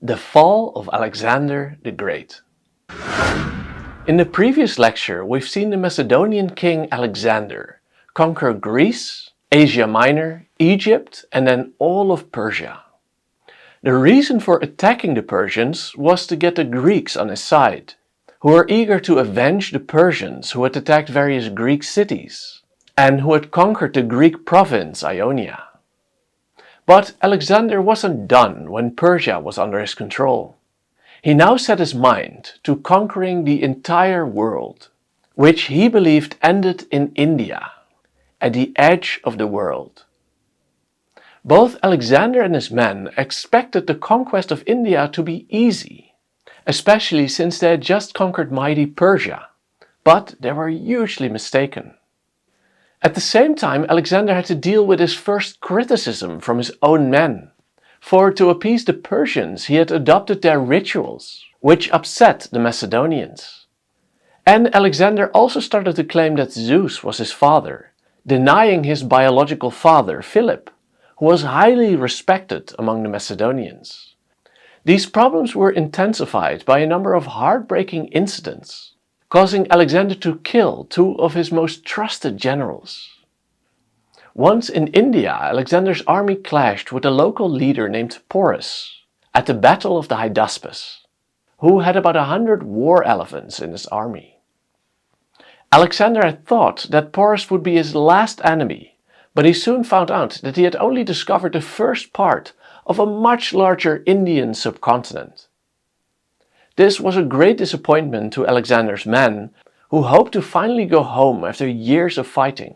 The fall of Alexander the Great. In the previous lecture, we've seen the Macedonian king Alexander conquer Greece, Asia Minor, Egypt, and then all of Persia. The reason for attacking the Persians was to get the Greeks on his side, who were eager to avenge the Persians who had attacked various Greek cities and who had conquered the Greek province Ionia. But Alexander wasn't done when Persia was under his control. He now set his mind to conquering the entire world, which he believed ended in India, at the edge of the world. Both Alexander and his men expected the conquest of India to be easy, especially since they had just conquered mighty Persia, but they were hugely mistaken. At the same time, Alexander had to deal with his first criticism from his own men, for to appease the Persians he had adopted their rituals, which upset the Macedonians. And Alexander also started to claim that Zeus was his father, denying his biological father, Philip, who was highly respected among the Macedonians. These problems were intensified by a number of heartbreaking incidents, causing Alexander to kill two of his most trusted generals. Once in India, Alexander's army clashed with a local leader named Porus at the Battle of the Hydaspes, who had about 100 war elephants in his army. Alexander had thought that Porus would be his last enemy, but he soon found out that he had only discovered the first part of a much larger Indian subcontinent. This was a great disappointment to Alexander's men, who hoped to finally go home after years of fighting.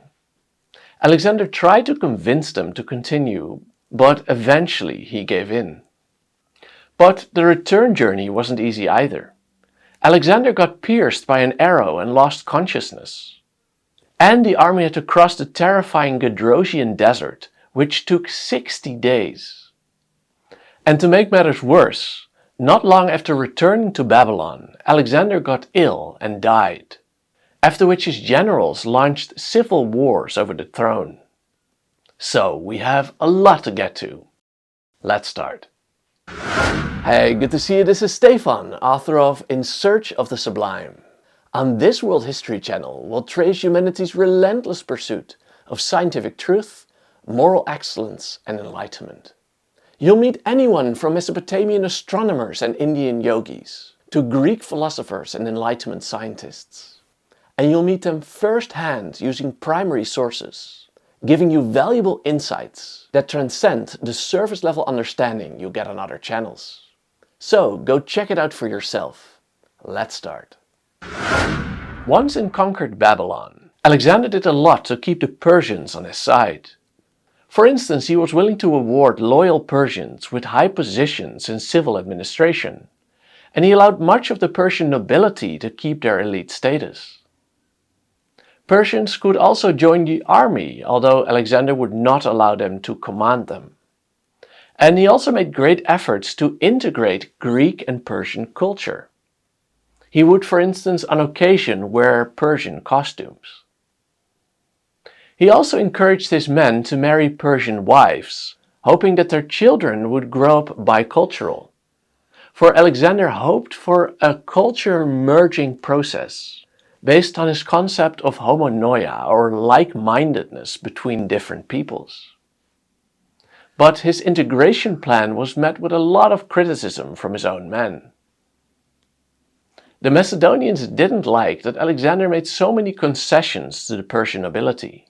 Alexander tried to convince them to continue, but eventually he gave in. But the return journey wasn't easy either. Alexander got pierced by an arrow and lost consciousness. And the army had to cross the terrifying Gedrosian desert, which took 60 days. And to make matters worse, not long after returning to Babylon, Alexander got ill and died, after which his generals launched civil wars over the throne. So we have a lot to get to. Let's start. Hey, good to see you. This is Stephan, author of In Search of the Sublime. On this World History channel, we'll trace humanity's relentless pursuit of scientific truth, moral excellence, and enlightenment. You'll meet anyone from Mesopotamian astronomers and Indian yogis to Greek philosophers and Enlightenment scientists. And you'll meet them firsthand using primary sources, giving you valuable insights that transcend the surface level understanding you get on other channels. So go check it out for yourself. Let's start. Once in conquered Babylon, Alexander did a lot to keep the Persians on his side. For instance, he was willing to award loyal Persians with high positions in civil administration, and he allowed much of the Persian nobility to keep their elite status. Persians could also join the army, although Alexander would not allow them to command them. And he also made great efforts to integrate Greek and Persian culture. He would, for instance, on occasion wear Persian costumes. He also encouraged his men to marry Persian wives, hoping that their children would grow up bicultural. For Alexander hoped for a culture merging process, based on his concept of homonoia, or like-mindedness between different peoples. But his integration plan was met with a lot of criticism from his own men. The Macedonians didn't like that Alexander made so many concessions to the Persian nobility.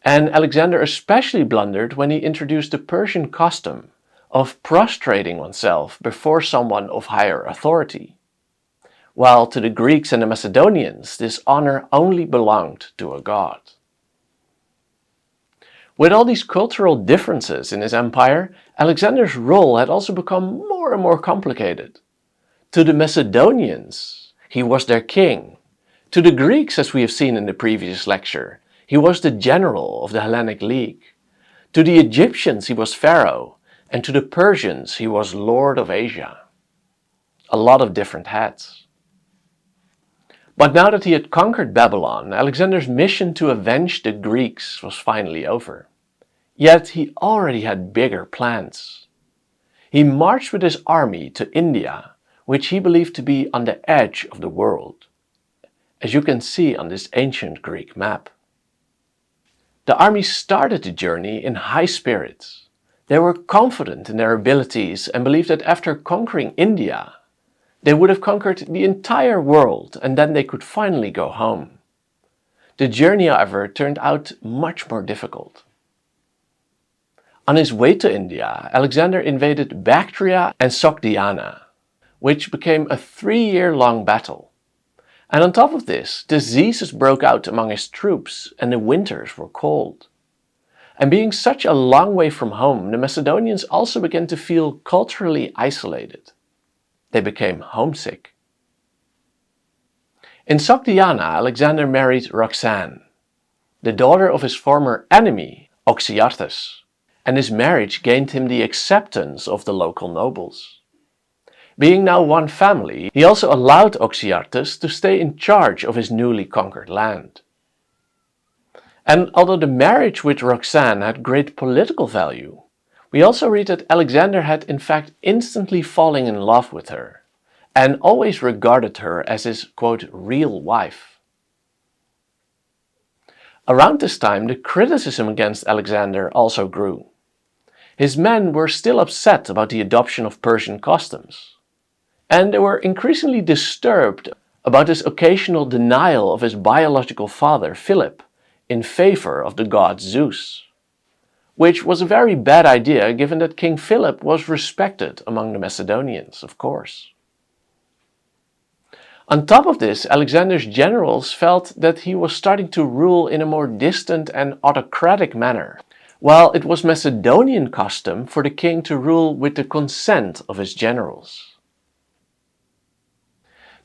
And Alexander especially blundered when he introduced the Persian custom of prostrating oneself before someone of higher authority, while to the Greeks and the Macedonians this honor only belonged to a god. With all these cultural differences in his empire, Alexander's role had also become more and more complicated. To the Macedonians, he was their king. To the Greeks, as we have seen in the previous lecture, he was the general of the Hellenic League. To the Egyptians he was pharaoh, and to the Persians he was lord of Asia. A lot of different hats. But now that he had conquered Babylon, Alexander's mission to avenge the Greeks was finally over. Yet he already had bigger plans. He marched with his army to India, which he believed to be on the edge of the world, as you can see on this ancient Greek map. The army started the journey in high spirits. They were confident in their abilities and believed that after conquering India, they would have conquered the entire world and then they could finally go home. The journey, however, turned out much more difficult. On his way to India, Alexander invaded Bactria and Sogdiana, which became a 3-year-long battle. And on top of this, diseases broke out among his troops and the winters were cold. And being such a long way from home, the Macedonians also began to feel culturally isolated. They became homesick. In Sogdiana, Alexander married Roxanne, the daughter of his former enemy, Oxyartes, and his marriage gained him the acceptance of the local nobles. Being now one family, he also allowed Oxyartes to stay in charge of his newly conquered land. And although the marriage with Roxanne had great political value, we also read that Alexander had in fact instantly fallen in love with her, and always regarded her as his, quote, real wife. Around this time, the criticism against Alexander also grew. His men were still upset about the adoption of Persian customs, and they were increasingly disturbed about his occasional denial of his biological father, Philip, in favor of the god Zeus, which was a very bad idea given that King Philip was respected among the Macedonians, of course. On top of this, Alexander's generals felt that he was starting to rule in a more distant and autocratic manner, while it was Macedonian custom for the king to rule with the consent of his generals.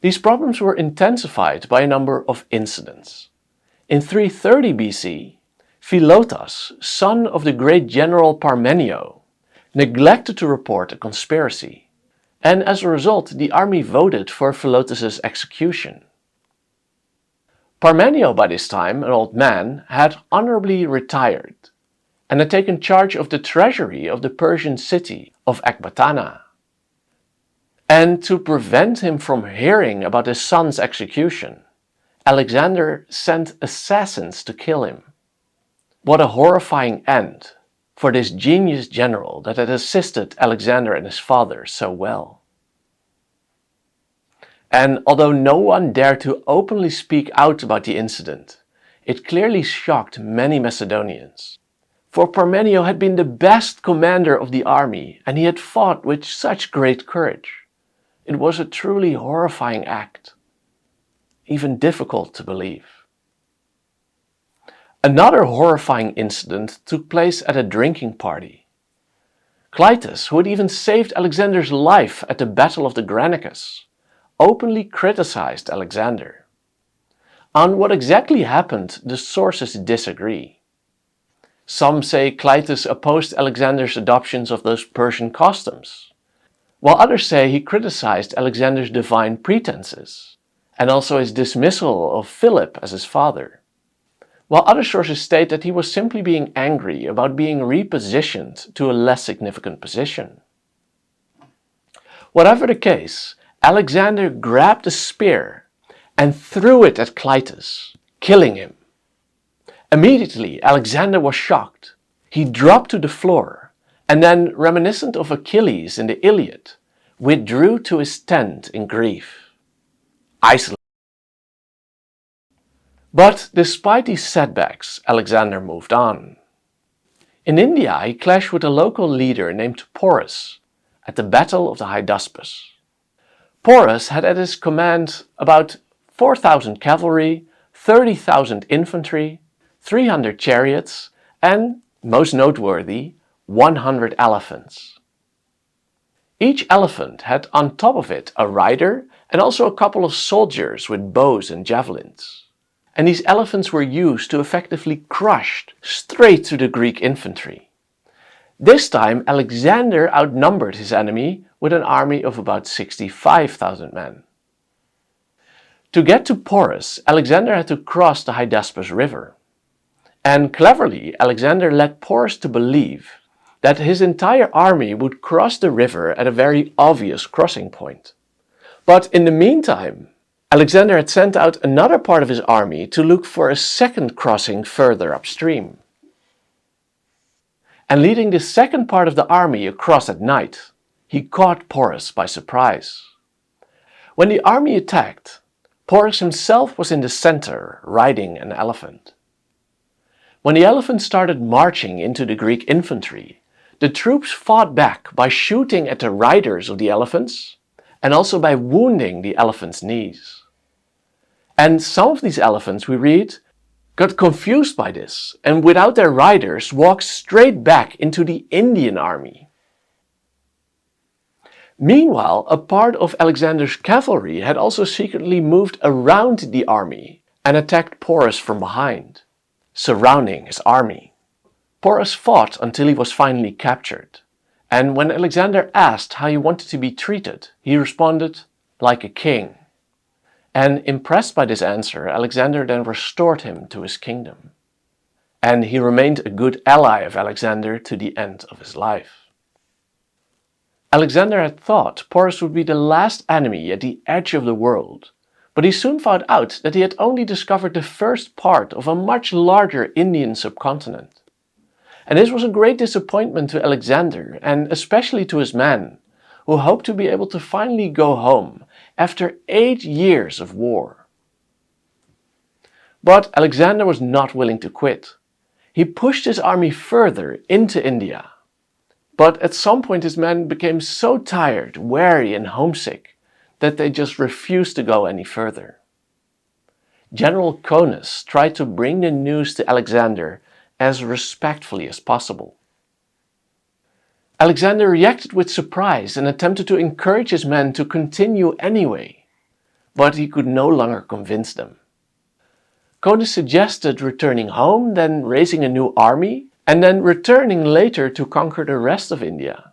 These problems were intensified by a number of incidents. In 330 BC, Philotas, son of the great general Parmenio, neglected to report a conspiracy, and as a result the army voted for Philotas' execution. Parmenio, by this time an old man, had honorably retired and had taken charge of the treasury of the Persian city of Ecbatana. And to prevent him from hearing about his son's execution, Alexander sent assassins to kill him. What a horrifying end for this genius general that had assisted Alexander and his father so well. And although no one dared to openly speak out about the incident, it clearly shocked many Macedonians. For Parmenio had been the best commander of the army and he had fought with such great courage. It was a truly horrifying act, even difficult to believe. Another horrifying incident took place at a drinking party. Clytus, who had even saved Alexander's life at the Battle of the Granicus, openly criticized Alexander. On what exactly happened, the sources disagree. Some say Clytus opposed Alexander's adoptions of those Persian customs, while others say he criticized Alexander's divine pretenses, and also his dismissal of Philip as his father. While other sources state that he was simply being angry about being repositioned to a less significant position. Whatever the case, Alexander grabbed a spear and threw it at Clytus, killing him. Immediately, Alexander was shocked. He dropped to the floor, and then, reminiscent of Achilles in the Iliad, withdrew to his tent in grief, isolated. But despite these setbacks, Alexander moved on. In India, he clashed with a local leader named Porus at the Battle of the Hydaspes. Porus had at his command about 4,000 cavalry, 30,000 infantry, 300 chariots, and, most noteworthy, 100 elephants. Each elephant had on top of it a rider and also a couple of soldiers with bows and javelins. And these elephants were used to effectively crush straight through the Greek infantry. This time Alexander outnumbered his enemy with an army of about 65,000 men. To get to Porus, Alexander had to cross the Hydaspes river. And cleverly, Alexander led Porus to believe that his entire army would cross the river at a very obvious crossing point. But in the meantime, Alexander had sent out another part of his army to look for a second crossing further upstream. And leading the second part of the army across at night, he caught Porus by surprise. When the army attacked, Porus himself was in the center, riding an elephant. When the elephant started marching into the Greek infantry, the troops fought back by shooting at the riders of the elephants and also by wounding the elephants' knees. And some of these elephants, we read, got confused by this and without their riders walked straight back into the Indian army. Meanwhile, a part of Alexander's cavalry had also secretly moved around the army and attacked Porus from behind, surrounding his army. Porus fought until he was finally captured, and when Alexander asked how he wanted to be treated, he responded, "Like a king." And impressed by this answer, Alexander then restored him to his kingdom. And he remained a good ally of Alexander to the end of his life. Alexander had thought Porus would be the last enemy at the edge of the world, but he soon found out that he had only discovered the first part of a much larger Indian subcontinent. And this was a great disappointment to Alexander, and especially to his men, who hoped to be able to finally go home after 8 years of war. But Alexander was not willing to quit. He pushed his army further into India. But at some point his men became so tired, weary and homesick that they just refused to go any further. General Conus tried to bring the news to Alexander as respectfully as possible. Alexander reacted with surprise and attempted to encourage his men to continue anyway, but he could no longer convince them. Conus suggested returning home, then raising a new army, and then returning later to conquer the rest of India.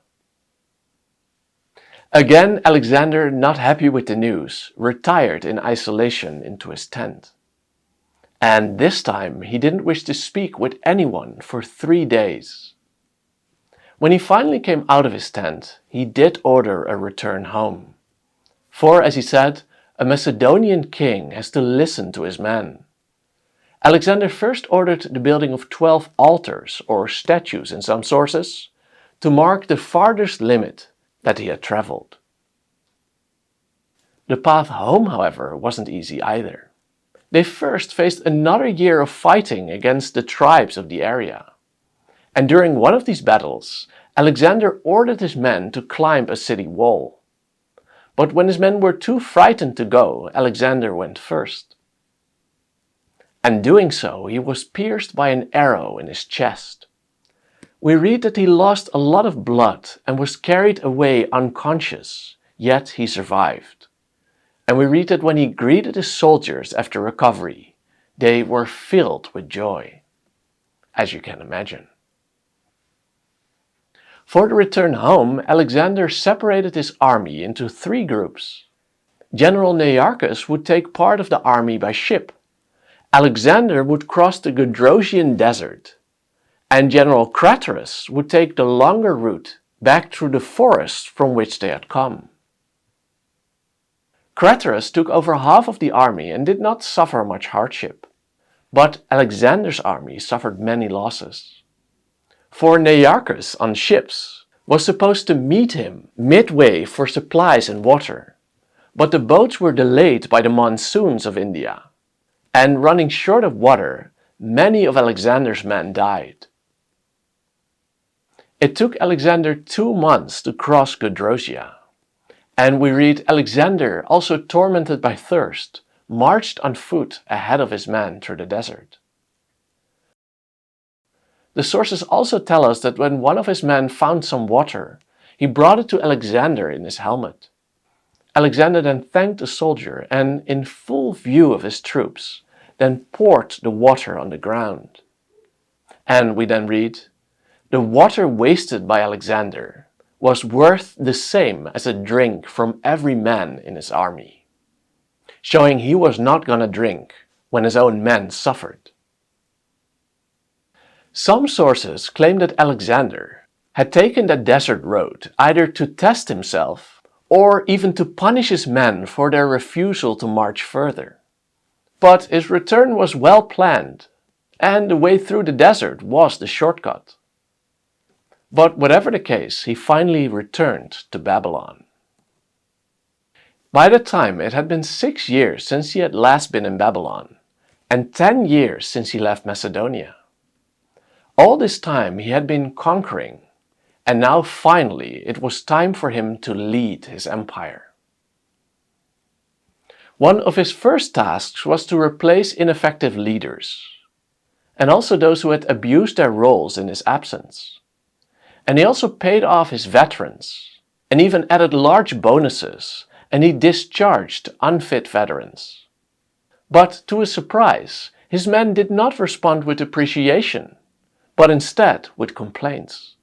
Again, Alexander, not happy with the news, retired in isolation into his tent. And this time he didn't wish to speak with anyone for 3 days. When he finally came out of his tent, he did order a return home. For, as he said, a Macedonian king has to listen to his men. Alexander first ordered the building of 12 altars, or statues in some sources, to mark the farthest limit that he had traveled. The path home, however, wasn't easy either. They first faced another year of fighting against the tribes of the area. And during one of these battles, Alexander ordered his men to climb a city wall. But when his men were too frightened to go, Alexander went first. And doing so, he was pierced by an arrow in his chest. We read that he lost a lot of blood and was carried away unconscious, yet he survived. And we read that when he greeted his soldiers after recovery, they were filled with joy, as you can imagine. For the return home, Alexander separated his army into 3 groups. General Nearchus would take part of the army by ship. Alexander would cross the Gedrosian desert, and General Craterus would take the longer route back through the forest from which they had come. Craterus took over half of the army and did not suffer much hardship, but Alexander's army suffered many losses. For Nearchus on ships was supposed to meet him midway for supplies and water, but the boats were delayed by the monsoons of India, and running short of water, many of Alexander's men died. It took Alexander 2 months to cross Gedrosia, and we read Alexander, also tormented by thirst, marched on foot ahead of his men through the desert. The sources also tell us that when one of his men found some water, he brought it to Alexander in his helmet. Alexander then thanked the soldier and, in full view of his troops, then poured the water on the ground. And we then read, "The water wasted by Alexander was worth the same as a drink from every man in his army," showing he was not gonna drink when his own men suffered. Some sources claim that Alexander, had taken that desert road either to test himself or even to punish his men for their refusal to march further. But his return was well planned, and the way through the desert was the shortcut. But whatever the case, he finally returned to Babylon. By that time it had been 6 years since he had last been in Babylon, and 10 years since he left Macedonia. All this time he had been conquering, and now finally it was time for him to lead his empire. One of his first tasks was to replace ineffective leaders, and also those who had abused their roles in his absence. And he also paid off his veterans, and even added large bonuses, and he discharged unfit veterans. But to his surprise, his men did not respond with appreciation, but instead with complaints.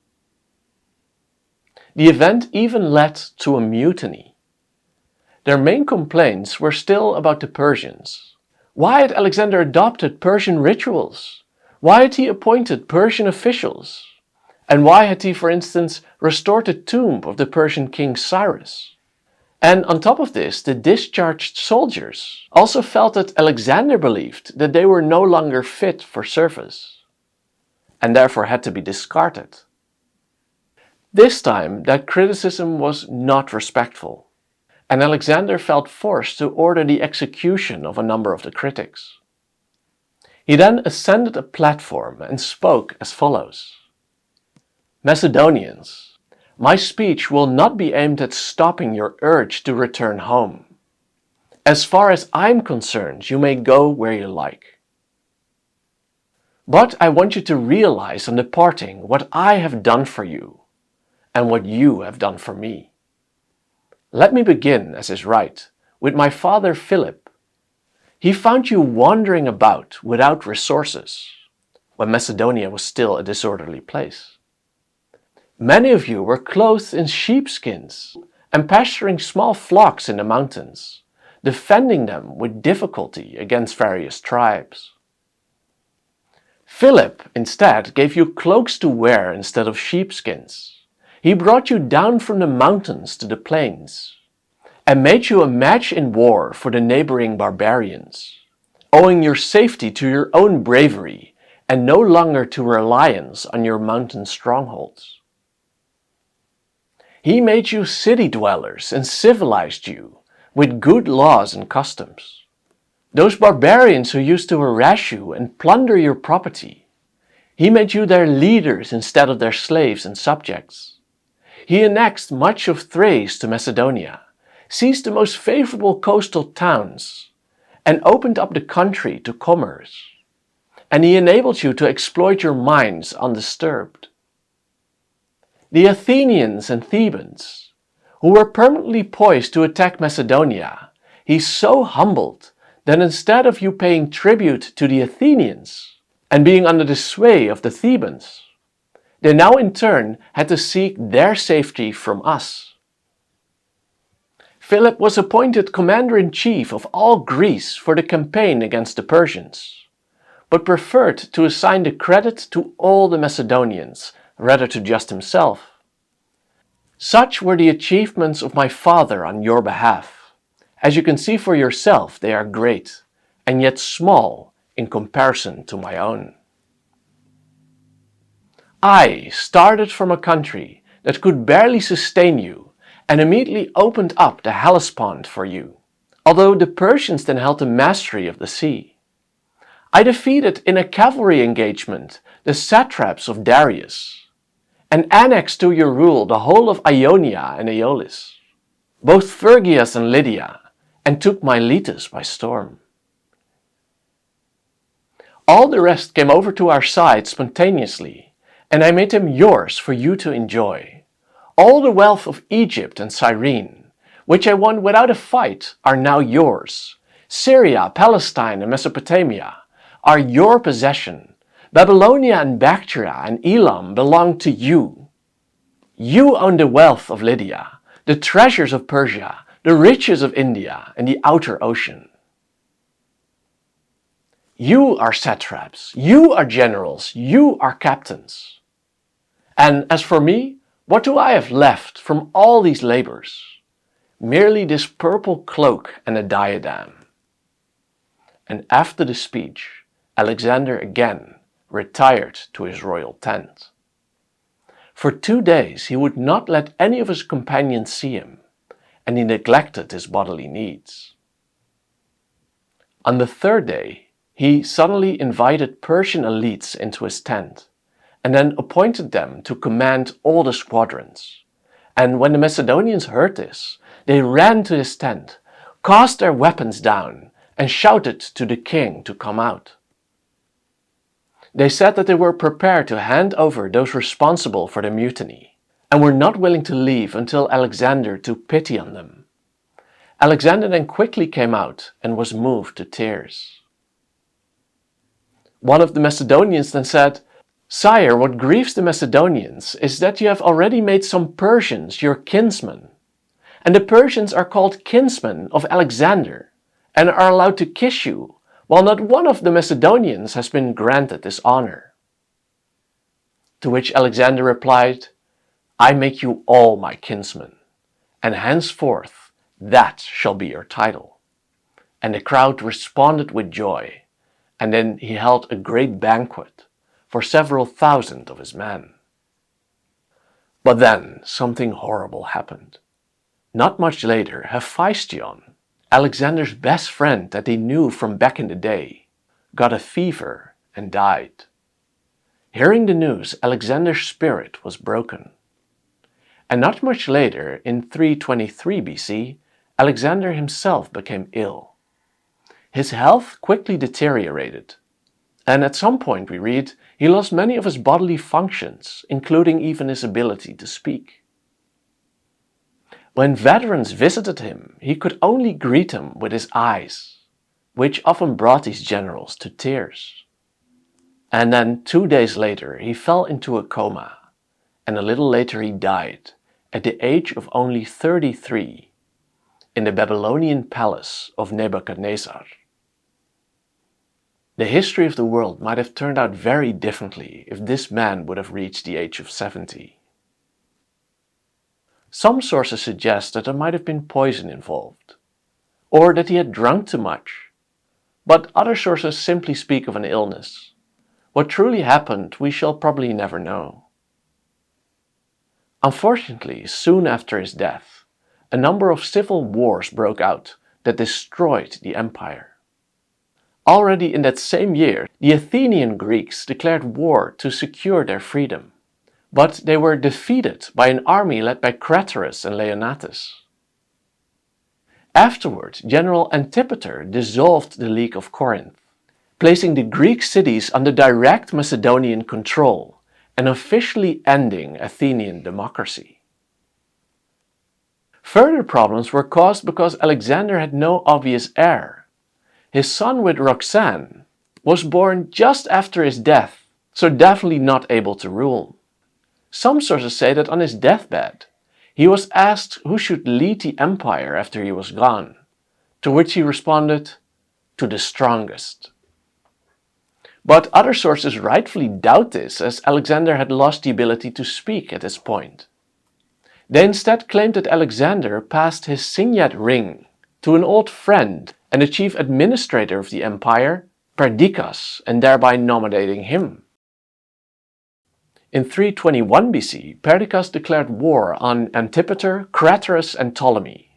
The event even led to a mutiny. Their main complaints were still about the Persians. Why had Alexander adopted Persian rituals? Why had he appointed Persian officials? And why had he, for instance, restored the tomb of the Persian king Cyrus? And on top of this, the discharged soldiers also felt that Alexander believed that they were no longer fit for service, and therefore had to be discarded. This time, that criticism was not respectful, and Alexander felt forced to order the execution of a number of the critics. He then ascended a platform and spoke as follows: "Macedonians, my speech will not be aimed at stopping your urge to return home. As far as I'm concerned, you may go where you like. But I want you to realize on departing what I have done for you and what you have done for me. Let me begin, as is right, with my father Philip. He found you wandering about without resources, when Macedonia was still a disorderly place. Many of you were clothed in sheepskins and pasturing small flocks in the mountains, defending them with difficulty against various tribes. Philip instead gave you cloaks to wear instead of sheepskins. He brought you down from the mountains to the plains, and made you a match in war for the neighboring barbarians, owing your safety to your own bravery and no longer to reliance on your mountain strongholds. He made you city dwellers and civilized you with good laws and customs. Those barbarians who used to harass you and plunder your property, he made you their leaders instead of their slaves and subjects. He annexed much of Thrace to Macedonia, seized the most favorable coastal towns, and opened up the country to commerce. And he enabled you to exploit your mines undisturbed. The Athenians and Thebans, who were permanently poised to attack Macedonia, he so humbled that instead of you paying tribute to the Athenians and being under the sway of the Thebans, they now in turn had to seek their safety from us. Philip was appointed commander-in-chief of all Greece for the campaign against the Persians, but preferred to assign the credit to all the Macedonians rather to just himself. Such were the achievements of my father on your behalf. As you can see for yourself, they are great, and yet small in comparison to my own. I started from a country that could barely sustain you and immediately opened up the Hellespont for you, although the Persians then held the mastery of the sea. I defeated in a cavalry engagement the satraps of Darius, and annexed to your rule the whole of Ionia and Aeolis, both Phrygia and Lydia, and took Miletus by storm. All the rest came over to our side spontaneously, and I made them yours for you to enjoy. All the wealth of Egypt and Cyrene, which I won without a fight, are now yours. Syria, Palestine, and Mesopotamia are your possession. Babylonia and Bactria and Elam belong to you. You own the wealth of Lydia, the treasures of Persia, the riches of India, and the outer ocean. You are satraps, you are generals, you are captains. And as for me, what do I have left from all these labors? Merely this purple cloak and a diadem. And after the speech, Alexander again retired to his royal tent. For 2 days he would not let any of his companions see him, and he neglected his bodily needs. On the 3rd day, he suddenly invited Persian elites into his tent, and then appointed them to command all the squadrons. And when the Macedonians heard this, they ran to his tent, cast their weapons down, and shouted to the king to come out. They said that they were prepared to hand over those responsible for the mutiny, and were not willing to leave until Alexander took pity on them. Alexander then quickly came out and was moved to tears. One of the Macedonians then said, "Sire, what grieves the Macedonians is that you have already made some Persians your kinsmen, and the Persians are called kinsmen of Alexander, and are allowed to kiss you, while not one of the Macedonians has been granted this honor." To which Alexander replied, "I make you all my kinsmen, and henceforth that shall be your title." And the crowd responded with joy, and then he held a great banquet for several thousand of his men. But then something horrible happened. Not much later, Hephaestion, Alexander's best friend that he knew from back in the day, got a fever and died. Hearing the news, Alexander's spirit was broken. And not much later, in 323 BC, Alexander himself became ill. His health quickly deteriorated, and at some point we read, he lost many of his bodily functions, including even his ability to speak. When veterans visited him, he could only greet them with his eyes, which often brought these generals to tears. And then 2 days later he fell into a coma, and a little later he died, at the age of only 33, in the Babylonian palace of Nebuchadnezzar. The history of the world might have turned out very differently if this man would have reached the age of 70. Some sources suggest that there might have been poison involved, or that he had drunk too much, but other sources simply speak of an illness. What truly happened we shall probably never know. Unfortunately, soon after his death, a number of civil wars broke out that destroyed the empire. Already in that same year, the Athenian Greeks declared war to secure their freedom, but they were defeated by an army led by Craterus and Leonatus. Afterward, General Antipater dissolved the League of Corinth, placing the Greek cities under direct Macedonian control and officially ending Athenian democracy. Further problems were caused because Alexander had no obvious heir. His son with Roxanne was born just after his death, so definitely not able to rule. Some sources say that on his deathbed, he was asked who should lead the empire after he was gone, to which he responded, "To the strongest." But other sources rightfully doubt this, as Alexander had lost the ability to speak at this point. They instead claimed that Alexander passed his signet ring to an old friend and the chief administrator of the empire, Perdiccas, and thereby nominating him. In 321 BC, Perdiccas declared war on Antipater, Craterus, and Ptolemy.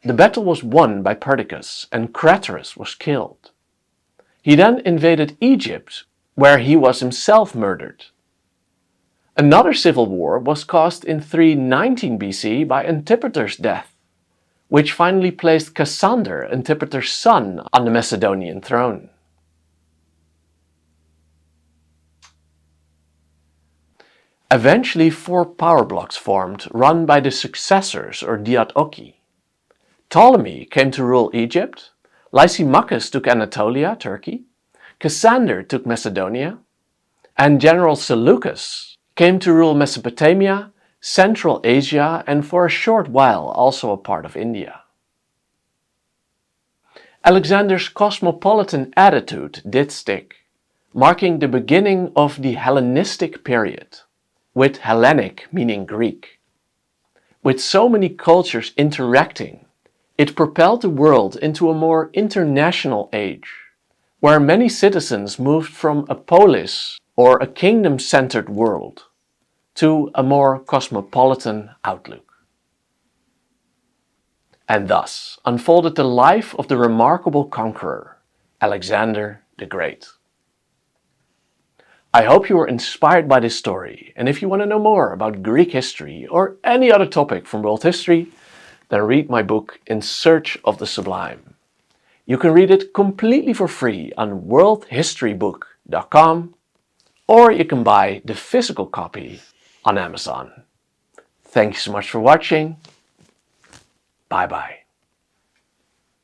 The battle was won by Perdiccas, and Craterus was killed. He then invaded Egypt, where he was himself murdered. Another civil war was caused in 319 BC by Antipater's death, which finally placed Cassander, Antipater's son, on the Macedonian throne. Eventually 4 power blocks formed, run by the successors or diadochi. Ptolemy came to rule Egypt, Lysimachus took Anatolia, Turkey, Cassander took Macedonia, and General Seleucus came to rule Mesopotamia, Central Asia, and for a short while also a part of India. Alexander's cosmopolitan attitude did stick, marking the beginning of the Hellenistic Period, with Hellenic meaning Greek. With so many cultures interacting, it propelled the world into a more international age, where many citizens moved from a polis or a kingdom-centered world to a more cosmopolitan outlook. And thus unfolded the life of the remarkable conqueror, Alexander the Great. I hope you were inspired by this story, and if you want to know more about Greek history or any other topic from world history, then read my book In Search of the Sublime. You can read it completely for free on worldhistorybook.com, or you can buy the physical copy on Amazon. Thank you so much for watching. Bye bye.